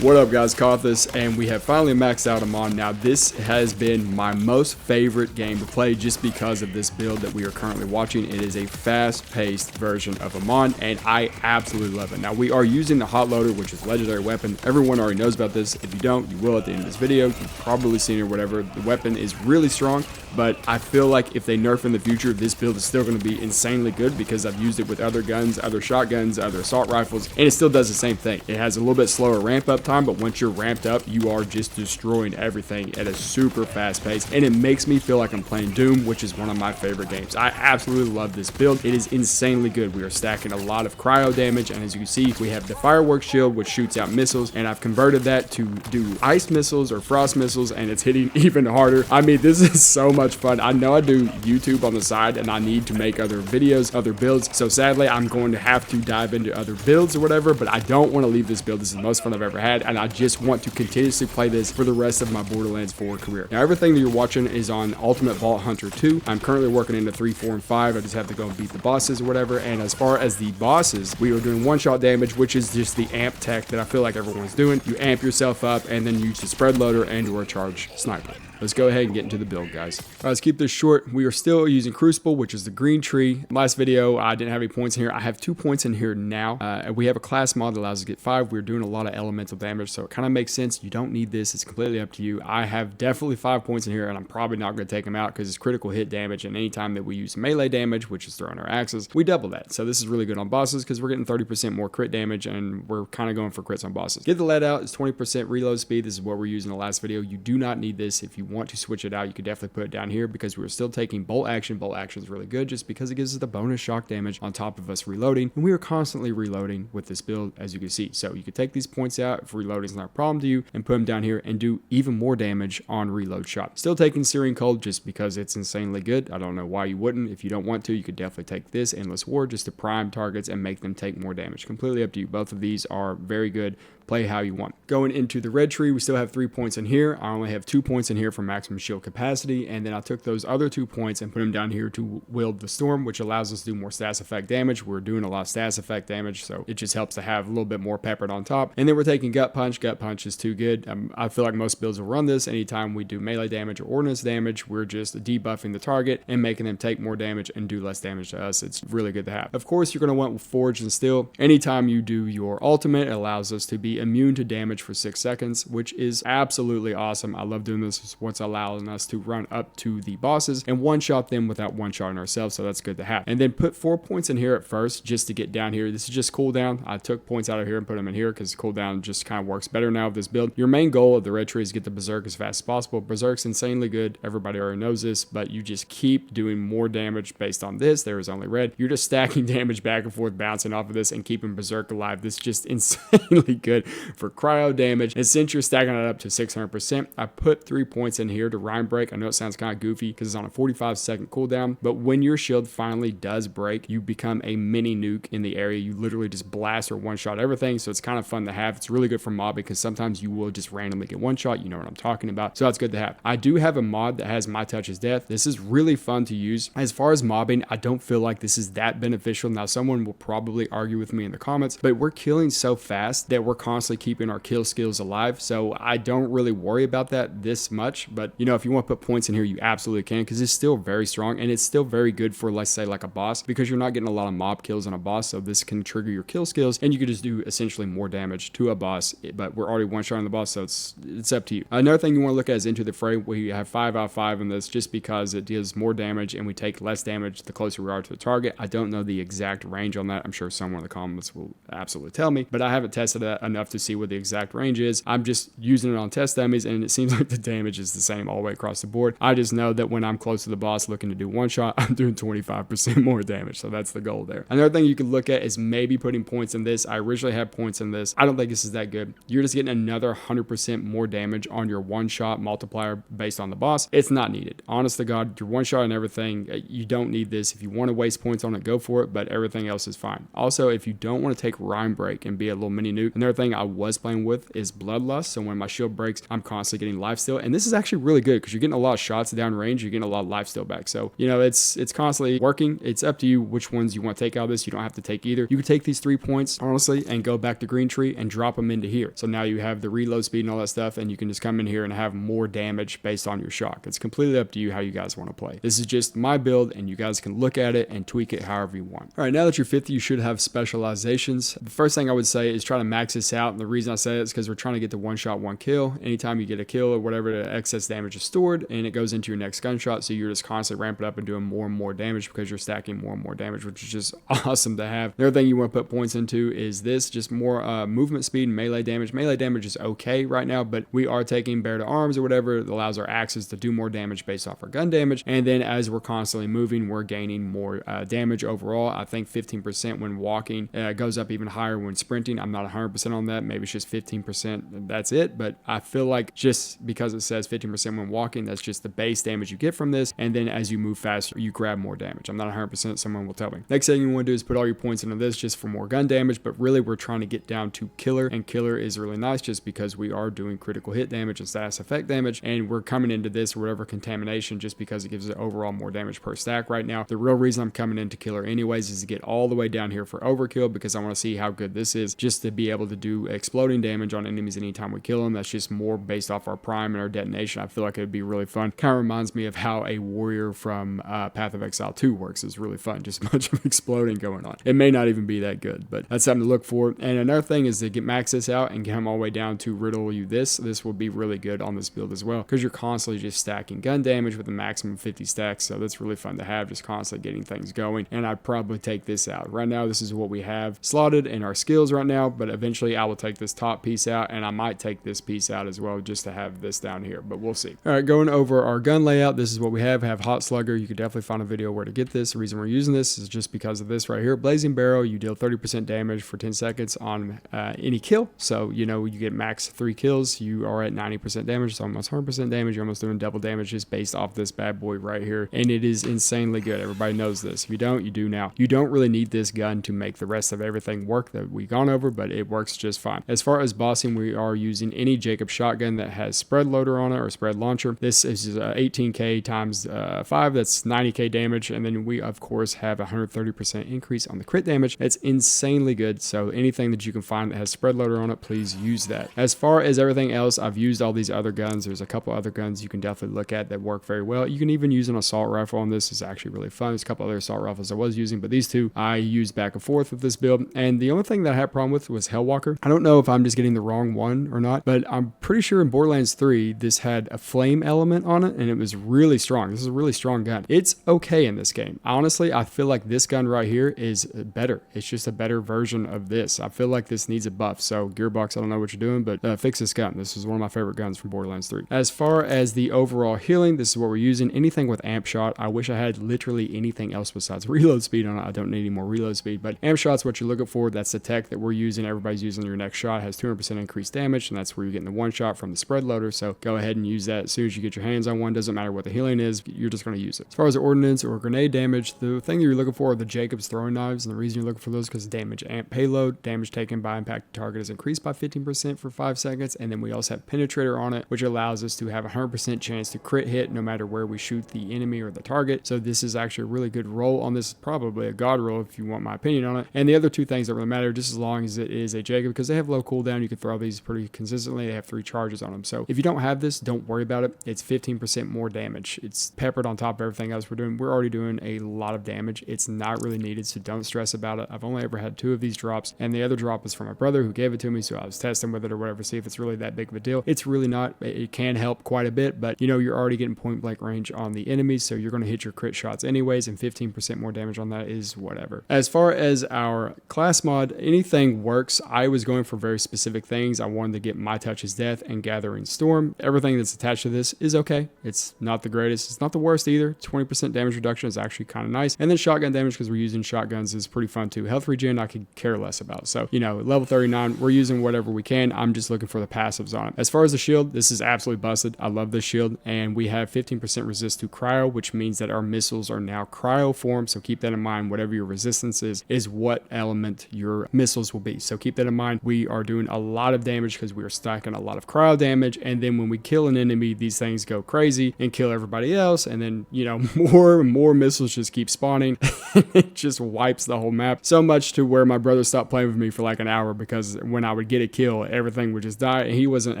What up guys, Karthus, and we have finally maxed out Amon. Now this has been my most favorite game to play just because of this build that we are currently watching. It is a fast-paced version of Amon and I absolutely love it. Now we are using the hot loader, which is a legendary weapon. Everyone already knows about this. If you don't, you will at the end of this video. You've probably seen it or whatever. The weapon is really strong, but I feel like if they nerf in the future, this build is still going to be insanely good because I've used it with other guns, other shotguns, other assault rifles, and it still does the same thing. It has a little bit slower ramp up time, but once you're ramped up, you are just destroying everything at a super fast pace, and it makes me feel like I'm playing Doom, which is one of my favorite games. I absolutely love this build. It is insanely good. We are stacking a lot of cryo damage, and as you can see, we have the fireworks shield, which shoots out missiles, and I've converted that to do ice missiles or frost missiles, and it's hitting even harder. I mean, this is so much fun. I know I do YouTube on the side, and I need to make other videos, other builds, so sadly, I'm going to have to dive into other builds or whatever, but I don't want to leave this build. This is the most fun I've ever had, and I just want to continuously play this for the rest of my Borderlands 4 career. Now, everything that you're watching is on Ultimate Vault Hunter 2. I'm currently working into 3, 4, and 5. I just have to go and beat the bosses or whatever, and as far as the bosses, we are doing one-shot damage, which is just the amp tech that I feel like everyone's doing. You amp yourself up, and then use the spread loader and or a charge sniper. Let's go ahead and get into the build, guys. All right, let's keep this short. We are still using Crucible, which is the green tree. Last video, I didn't have any points in here. I have 2 points in here now. We have a class mod that allows us to get 5. We're doing a lot of elemental damage, so it kind of makes sense. You don't need this. It's completely up to you. I have definitely 5 points in here, and I'm probably not going to take them out because it's critical hit damage, and anytime that we use melee damage, which is throwing our axes, we double that. So this is really good on bosses because we're getting 30% more crit damage, and we're kind of going for crits on bosses. Get the lead out. It's 20% reload speed. This is what we're using in the last video. You do not need this. If you want to switch it out, you could definitely put it down here because we're still taking bolt action. Bolt action is really good just because it gives us the bonus shock damage on top of us reloading, and we are constantly reloading with this build, as you can see. So you could take these points out if reloading is not a problem to you and put them down here and do even more damage on reload shot. Still taking Searing Cold just because it's insanely good. I don't know why you wouldn't. If you don't want to, you could definitely take this Endless War just to prime targets and make them take more damage. Completely up to you. Both of these are very good. Play how you want. Going into the red tree, we still have 3 points in here. I only have 2 points in here for maximum shield capacity, and then I took those other 2 points and put them down here to wield the storm, which allows us to do more stats effect damage. We're doing a lot of stats effect damage, so it just helps to have a little bit more peppered on top. And then we're taking gut punch. Gut punch is too good. I feel like most builds will run this. Anytime we do melee damage or ordnance damage, we're just debuffing the target and making them take more damage and do less damage to us. It's really good to have. Of course, you're going to want Forge and Steel. Anytime you do your ultimate, it allows us to be immune to damage for 6 seconds, which is absolutely awesome. I love doing this. It's what's allowing us to run up to the bosses and one-shot them without one-shotting ourselves, so that's good to have. And then put 4 points in here at first just to get down here. This is just cooldown. I took points out of here and put them in here because cooldown just kind of works better now with this build. Your main goal of the red tree is get the Berserk as fast as possible. Berserk's insanely good. Everybody already knows this, but you just keep doing more damage based on this. There is only red. You're just stacking damage back and forth, bouncing off of this and keeping Berserk alive. This is just insanely good for cryo damage, and since you're stacking it up to 600%, I put 3 points in here to Rhyme Break. I know it sounds kind of goofy because it's on a 45-second cooldown, but when your shield finally does break, you become a mini nuke in the area. You literally just blast or one-shot everything, so it's kind of fun to have. It's really good for mob because sometimes you will just randomly get one-shot. You know what I'm talking about, so that's good to have. I do have a mod that has My Touch is Death. This is really fun to use. As far as mobbing, I don't feel like this is that beneficial. Now, someone will probably argue with me in the comments, but we're killing so fast that we're constantly keeping our kill skills alive, so I don't really worry about that this much. But you know, if you want to put points in here, you absolutely can because it's still very strong and it's still very good for, let's say, like a boss, because you're not getting a lot of mob kills on a boss, so this can trigger your kill skills and you can just do essentially more damage to a boss, but we're already one-shotting the boss, so it's up to you. Another thing you want to look at is Into the Fray. We have 5 out of 5 in this just because it deals more damage and we take less damage the closer we are to the target. I don't know the exact range on that. I'm sure someone in the comments will absolutely tell me, but I haven't tested that enough to see what the exact range is. I'm just using it on test dummies, and it seems like the damage is the same all the way across the board. I just know that when I'm close to the boss looking to do one shot, I'm doing 25% more damage, so that's the goal there. Another thing you could look at is maybe putting points in this. I originally had points in this. I don't think this is that good. You're just getting another 100% more damage on your one-shot multiplier based on the boss. It's not needed. Honest to God, your one-shot and everything, you don't need this. If you want to waste points on it, go for it, but everything else is fine. Also, if you don't want to take Rhyme Break and be a little mini nuke, another thing thing I was playing with is Bloodlust. So when my shield breaks, I'm constantly getting lifesteal. And this is actually really good because you're getting a lot of shots down range. You're getting a lot of lifesteal back. So, you know, it's constantly working. It's up to you which ones you want to take out of this. You don't have to take either. You can take these 3 points, honestly, and go back to Green Tree and drop them into here. So now you have the reload speed and all that stuff, and you can just come in here and have more damage based on your shock. It's completely up to you how you guys want to play. This is just my build, and you guys can look at it and tweak it however you want. All right, now that you're 50, you should have specializations. The first thing I would say is try to max this out. And the reason I say it is because we're trying to get to one shot, one kill. Anytime you get a kill or whatever, the excess damage is stored and it goes into your next gunshot. So you're just constantly ramping up and doing more and more damage because you're stacking more and more damage, which is just awesome to have. The other thing you want to put points into is this, just more movement speed and melee damage. Melee damage is okay right now, but we are taking bear to arms or whatever. It allows our axes to do more damage based off our gun damage. And then as we're constantly moving, we're gaining more damage overall. I think 15% when walking goes up even higher when sprinting. I'm not 100% on that. Maybe it's just 15%. That's it. But I feel like just because it says 15% when walking, that's just the base damage you get from this. And then as you move faster, you grab more damage. I'm not 100%. Someone will tell me. Next thing you want to do is put all your points into this just for more gun damage. But really, we're trying to get down to killer. And killer is really nice just because we are doing critical hit damage and status effect damage. And we're coming into this or whatever contamination just because it gives it overall more damage per stack right now. The real reason I'm coming into killer anyways is to get all the way down here for overkill because I want to see how good this is just to be able to do exploding damage on enemies anytime we kill them. That's just more based off our prime and our detonation. I feel like it would be really fun. Kind of reminds me of how a warrior from Path of Exile 2 works. It's really fun. Just a bunch of exploding going on. It may not even be that good, but that's something to look for. And another thing is to max this out and come all the way down to riddle you this. This will be really good on this build as well because you're constantly just stacking gun damage with a maximum 50 stacks. So that's really fun to have, just constantly getting things going. And I'd probably take this out. Right now, this is what we have slotted in our skills right now, but eventually I will take this top piece out and I might take this piece out as well just to have this down here, but we'll see. All right, going over our gun layout, this is what we have. Hot Slugger. You could definitely find a video where to get this. The reason we're using this is just because of this right here. Blazing Barrel, you deal 30% damage for 10 seconds on any kill. So, you know, you get max 3 kills. You are at 90% damage. It's almost 100% damage. You're almost doing double damage just based off this bad boy right here. And it is insanely good. Everybody knows this. If you don't, you do now. You don't really need this gun to make the rest of everything work that we've gone over, but it works just fine. As far as bossing, we are using any Jacob shotgun that has spread loader on it or spread launcher. This is 18k times 5. That's 90k damage. And then we, of course, have 130% increase on the crit damage. It's insanely good. So anything that you can find that has spread loader on it, please use that. As far as everything else, I've used all these other guns. There's a couple other guns you can definitely look at that work very well. You can even use an assault rifle on this. It's actually really fun. There's a couple other assault rifles I was using, but these two I used back and forth with this build. And the only thing that I had a problem with was Hellwalker. I don't know if I'm just getting the wrong one or not, but I'm pretty sure in Borderlands 3, this had a flame element on it and it was really strong. This is a really strong gun. It's okay in this game. Honestly, I feel like this gun right here is better. It's just a better version of this. I feel like this needs a buff. So Gearbox, I don't know what you're doing, but fix this gun. This is one of my favorite guns from Borderlands 3. As far as the overall healing, this is what we're using. Anything with amp shot. I wish I had literally anything else besides reload speed on it. I don't need any more reload speed, but amp shot's what you're looking for. That's the tech that we're using. Everybody's using your next shot. It has 200% increased damage, and that's where you're getting the one shot from the spread loader. So go ahead and use that as soon as you get your hands on one. Doesn't matter what the healing is, you're just going to use it. As far as the ordnance or grenade damage, the thing that you're looking for are the Jacob's throwing knives, and the reason you're looking for those is because damage amp payload. Damage taken by impacted target is increased by 15% for 5 seconds, and then we also have penetrator on it, which allows us to have a 100% chance to crit hit no matter where we shoot the enemy or the target. So this is actually a really good roll on this, probably a god roll if you want my opinion on it. And the other two things that really matter, just as long as it is a Jacob, because they have low cooldown, you can throw these pretty consistently. They have 3 charges on them. So if you don't have this, don't worry about it. It's 15% more damage. It's peppered on top of everything else we're doing. We're already doing a lot of damage. It's not really needed, so don't stress about it. I've only ever had 2 of these drops, and the other drop is from my brother who gave it to me, so I was testing with it or whatever, see if it's really that big of a deal. It's really not. It can help quite a bit, but you know, you're already getting point blank range on the enemies, so you're going to hit your crit shots anyways, and 15% more damage on that is whatever. As far as our class mod, anything works. I was going for very specific things. I wanted to get My Touch is Death and Gathering Storm. Everything that's attached to this is okay. It's not the greatest. It's not the worst either. 20% damage reduction is actually kind of nice. And then shotgun damage, because we're using shotguns, is pretty fun too. Health regen, I could care less about. So, you know, level 39, we're using whatever we can. I'm just looking for the passives on it. As far as the shield, this is absolutely busted. I love this shield. And we have 15% resist to cryo, which means that our missiles are now cryo form. So keep that in mind. Whatever your resistance is what element your missiles will be. So keep that in mind. we are doing a lot of damage because we are stacking a lot of cryo damage. And then when we kill an enemy, these things go crazy and kill everybody else. And then, you know, more and more missiles just keep spawning. It just wipes the whole map, so much to where my brother stopped playing with me for like an hour because when I would get a kill, everything would just die and he wasn't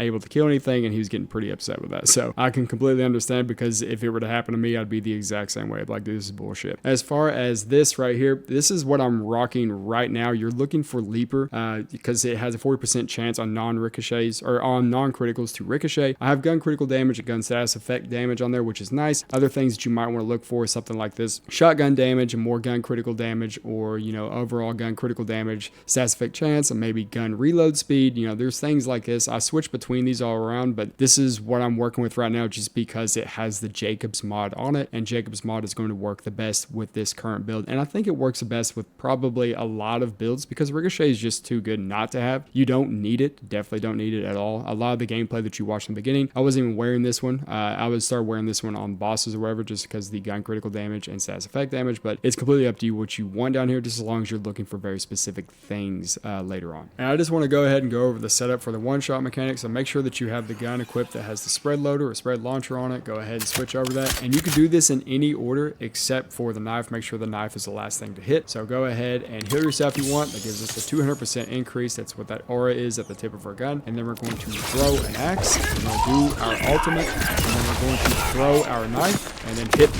able to kill anything, and he was getting pretty upset with that. So I can completely understand, because if it were to happen to me, I'd be the exact same way. I'd be like, this is bullshit. As far as this right here, this is what I'm rocking right now. You're looking for Leaper because it has a 40% chance on non-ricochets or on non-criticals to ricochet. I have gun critical damage and gun status effect damage on there, which is nice. Other things that you might want to look for is something like this: shotgun damage and more gun critical damage, or, you know, overall gun critical damage, status effect chance, and maybe gun reload speed. You know, there's things like this. I switch between these all around, but this is what I'm working with right now just because it has the Jacobs mod on it, and Jacobs mod is going to work the best with this current build. And I think it works the best with probably a lot of builds because ricochet is just too good not to have. You don't need it. Definitely don't need it at all. A lot of the gameplay that you watched in the beginning, I wasn't even wearing this one. I would start wearing this one on bosses or whatever just because the gun critical damage and status effect damage, but it's completely up to you what you want down here, just as long as you're looking for very specific things later on. And I just want to go ahead and go over the setup for the one-shot mechanic. So make sure that you have the gun equipped that has the spread loader or spread launcher on it. Go ahead and switch over that, and you can do this in any order except for the knife. Make sure the knife is the last thing to hit. So go ahead and heal yourself if you want. That gives us a 200% increase. That's what that aura is at the tip of our gun. And then we're going to throw an axe, and we'll do our ultimate, and then we're going to throw our knife and then hit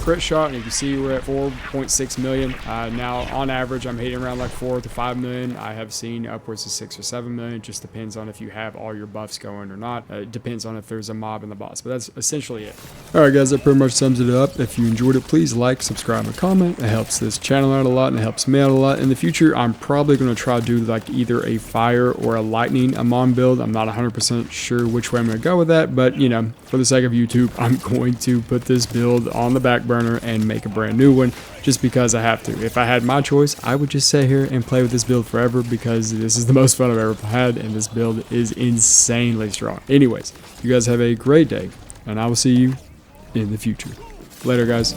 crit shot, and you can see we're at 4.6 million. Now on average I'm hitting around like 4 to 5 million. I have seen upwards of 6 or 7 million. It just depends on if you have all your buffs going or not. It depends on if there's a mob in the boss, but that's essentially it. Alright guys, that pretty much sums it up. If you enjoyed it, please like, subscribe, and comment. It helps this channel out a lot and it helps me out a lot. In the future I'm probably going to try to do like either a fire or a lightning Amon build. I'm not 100% sure which way I'm going to go with that, but you know, for the sake of YouTube, I'm going to put this build on the back burner and make a brand new one just because I have to. If I had my choice, I would just sit here and play with this build forever because this is the most fun I've ever had, and this build is insanely strong. Anyways, you guys have a great day, and I will see you in the future. Later, guys.